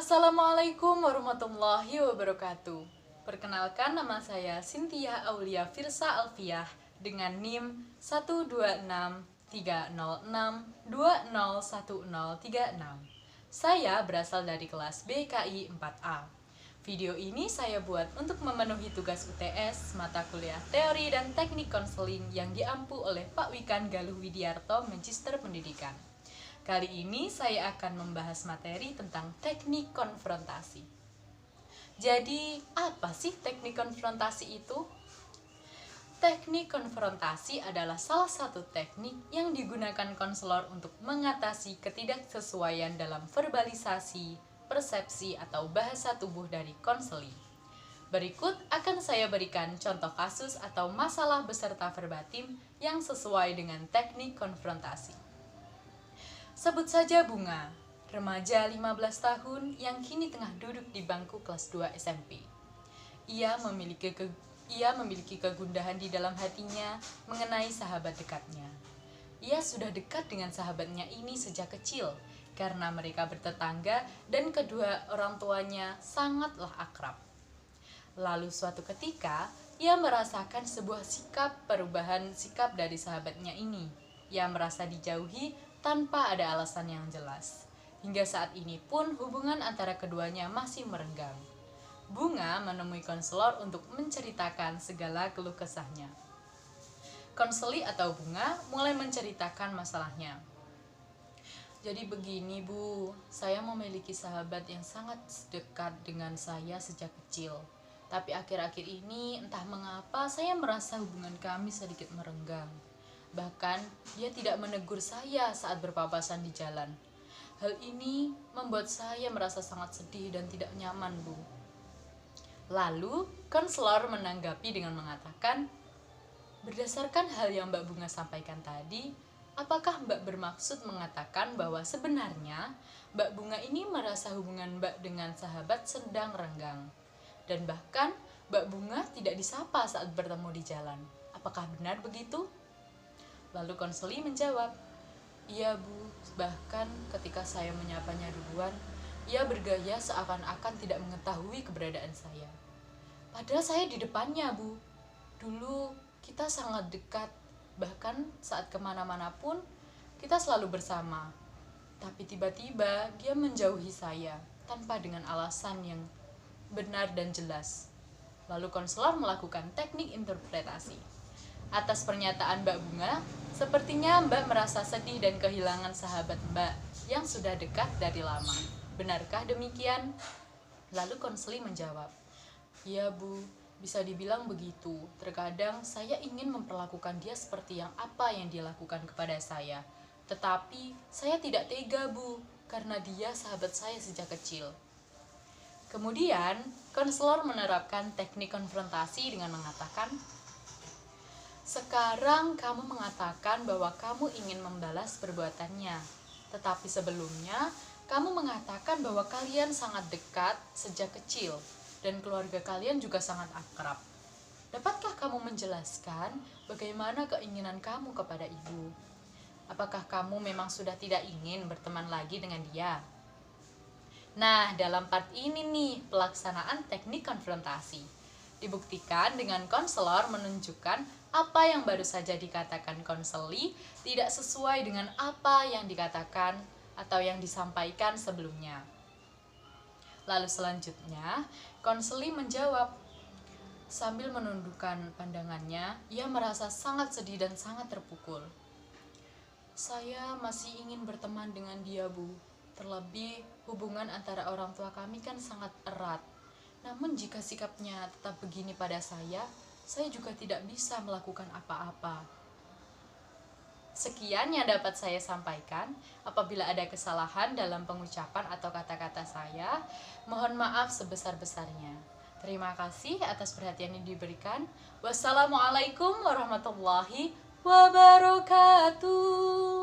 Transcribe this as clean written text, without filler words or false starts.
Assalamualaikum warahmatullahi wabarakatuh. Perkenalkan, nama saya Cynthia Aulia Firsa Alfiah dengan NIM 12630620136. Saya berasal dari kelas BKI 4A. Video ini saya buat untuk memenuhi tugas UTS mata kuliah Teori dan Teknik Konseling yang diampu oleh Pak Wikan Galuh Widiarto, Magister Pendidikan. Kali ini saya akan membahas materi tentang teknik konfrontasi. Jadi, apa sih teknik konfrontasi itu? Teknik konfrontasi adalah salah satu teknik yang digunakan konselor untuk mengatasi ketidaksesuaian dalam verbalisasi, persepsi, atau bahasa tubuh dari konseli. Berikut akan saya berikan contoh kasus atau masalah beserta verbatim yang sesuai dengan teknik konfrontasi. Sebut saja Bunga, remaja 15 tahun yang kini tengah duduk di bangku kelas 2 SMP. Ia memiliki kegundahan di dalam hatinya mengenai sahabat dekatnya. Ia sudah dekat dengan sahabatnya ini sejak kecil karena mereka bertetangga dan kedua orang tuanya sangatlah akrab. Lalu suatu ketika, ia merasakan sebuah perubahan sikap dari sahabatnya ini. Ia merasa dijauhi tanpa ada alasan yang jelas. Hingga saat ini pun hubungan antara keduanya masih merenggang. Bunga menemui konselor untuk menceritakan segala keluh kesahnya. Konseli atau Bunga mulai menceritakan masalahnya. Jadi begini Bu, saya memiliki sahabat yang sangat dekat dengan saya sejak kecil. Tapi akhir-akhir ini entah mengapa saya merasa hubungan kami sedikit merenggang. Bahkan dia tidak menegur saya saat berpapasan di jalan. Hal ini membuat saya merasa sangat sedih dan tidak nyaman, Bu. Lalu, konselor menanggapi dengan mengatakan, berdasarkan hal yang Mbak Bunga sampaikan tadi, apakah Mbak bermaksud mengatakan bahwa sebenarnya Mbak Bunga ini merasa hubungan Mbak dengan sahabat sedang renggang? Dan bahkan Mbak Bunga tidak disapa saat bertemu di jalan. Apakah benar begitu? Lalu konseli menjawab, iya Bu, bahkan ketika saya menyapanya duluan, ia bergaya seakan-akan tidak mengetahui keberadaan saya. Padahal saya di depannya Bu. Dulu kita sangat dekat, bahkan saat kemana-mana pun kita selalu bersama. Tapi tiba-tiba dia menjauhi saya tanpa dengan alasan yang benar dan jelas. Lalu konselor melakukan teknik interpretasi. Atas pernyataan Mbak Bunga, sepertinya Mbak merasa sedih dan kehilangan sahabat Mbak yang sudah dekat dari lama. Benarkah demikian? Lalu konseli menjawab, iya Bu, bisa dibilang begitu. Terkadang saya ingin memperlakukan dia seperti apa yang dia lakukan kepada saya. Tetapi saya tidak tega Bu, karena dia sahabat saya sejak kecil. Kemudian, konselor menerapkan teknik konfrontasi dengan mengatakan, sekarang kamu mengatakan bahwa kamu ingin membalas perbuatannya, tetapi sebelumnya kamu mengatakan bahwa kalian sangat dekat sejak kecil dan keluarga kalian juga sangat akrab. Dapatkah kamu menjelaskan bagaimana keinginan kamu kepada ibu? Apakah kamu memang sudah tidak ingin berteman lagi dengan dia? Nah, dalam part ini nih pelaksanaan teknik konfrontasi. Dibuktikan dengan konselor menunjukkan apa yang baru saja dikatakan konseli tidak sesuai dengan apa yang dikatakan atau yang disampaikan sebelumnya. Lalu selanjutnya, konseli menjawab. Sambil menundukkan pandangannya, ia merasa sangat sedih dan sangat terpukul. Saya masih ingin berteman dengan dia, Bu. Terlebih, hubungan antara orang tua kami kan sangat erat. Namun jika sikapnya tetap begini pada saya juga tidak bisa melakukan apa-apa. Sekian yang dapat saya sampaikan. Apabila ada kesalahan dalam pengucapan atau kata-kata saya, mohon maaf sebesar-besarnya. Terima kasih atas perhatian yang diberikan. Wassalamualaikum warahmatullahi wabarakatuh.